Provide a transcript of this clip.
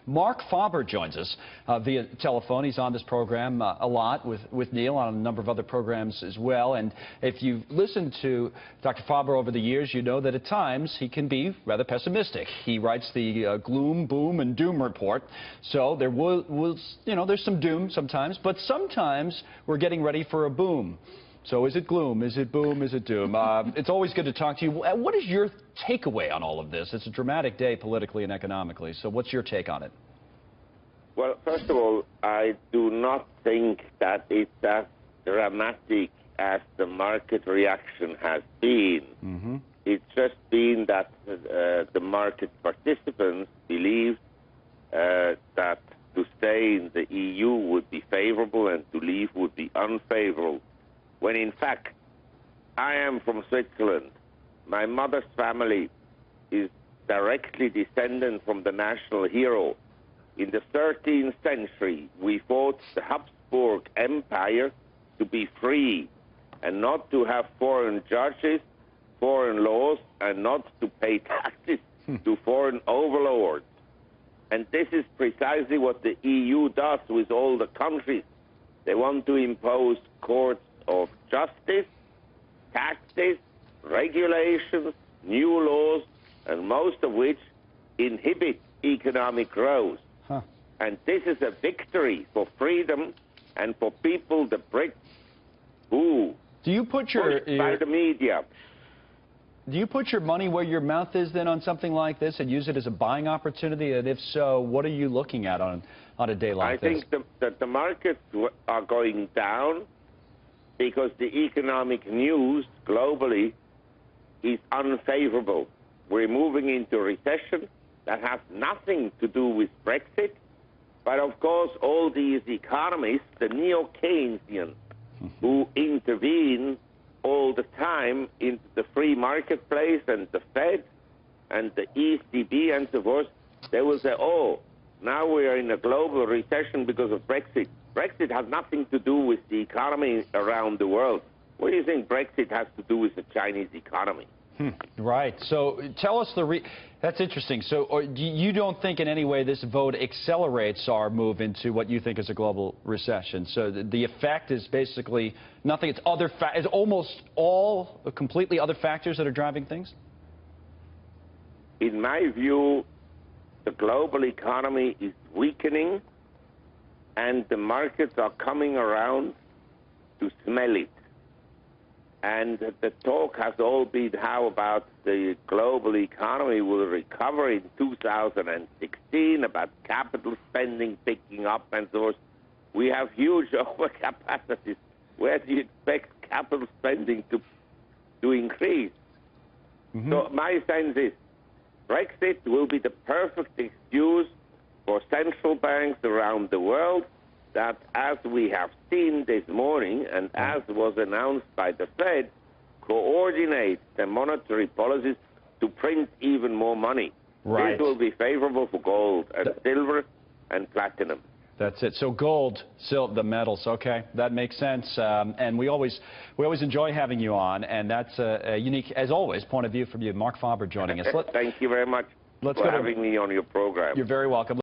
Marc Faber joins us via telephone. He's on this program a lot with Neil on a number of other programs as well. And if you've listened to Dr. Faber over the years, you know that at times he can be rather pessimistic. He writes the gloom, boom, and doom report. So there there's some doom sometimes, but sometimes we're getting ready for a boom. So is it gloom? Is it boom? Is it doom? It's always good to talk to you. What is your takeaway on all of this? It's a dramatic day politically and economically. So what's your take on it? Well, first of all, I do not think that it's as dramatic as the market reaction has been. Mm-hmm. It's just been that the market participants believed that to stay in the EU would be favorable and to leave would be unfavorable. When in fact, I am from Switzerland. My mother's family is directly descendant from the national hero. In the 13th century, we fought the Habsburg Empire to be free and not to have foreign judges, foreign laws, and not to pay taxes to foreign overlords. And this is precisely what the EU does with all the countries. They want to impose courts of justice, taxes, regulations, new laws, and most of which inhibit economic growth. And this is a victory for freedom and for people, the Brits, who pushed by the media. Do you put your money where your mouth is then on something like this and use it as a buying opportunity? And if so, what are you looking at on a day like this? I think that the markets are going down because the economic news globally is unfavorable. We're moving into recession that has nothing to do with Brexit. But of course, all these economists, the neo-Keynesians, who intervene all the time in the free marketplace and the Fed and the ECB and so forth, they will say, oh, now we are in a global recession because of Brexit. Brexit has nothing to do with the economy around the world. What do you think Brexit has to do with the Chinese economy? Right. So tell us that's interesting. So you don't think in any way this vote accelerates our move into what you think is a global recession? So the effect is basically nothing. It's almost all completely other factors that are driving things? In my view, the global economy is weakening and the markets are coming around to smell it. And the talk has all been how about the global economy will recover in 2016, about capital spending picking up and so forth. We have huge overcapacities. Where do you expect capital spending to increase? Mm-hmm. So my sense is Brexit will be the perfect excuse for central banks around the world that, as we have seen this morning and as was announced by the Fed, coordinate the monetary policies to print even more money. Right. This will be favorable for gold and silver and platinum. That's it. So gold, silver, the metals. Okay, that makes sense. And we always enjoy having you on, and that's a unique, as always, point of view from you. Marc Faber joining us. Thank you very much for having me on your program. You're very welcome.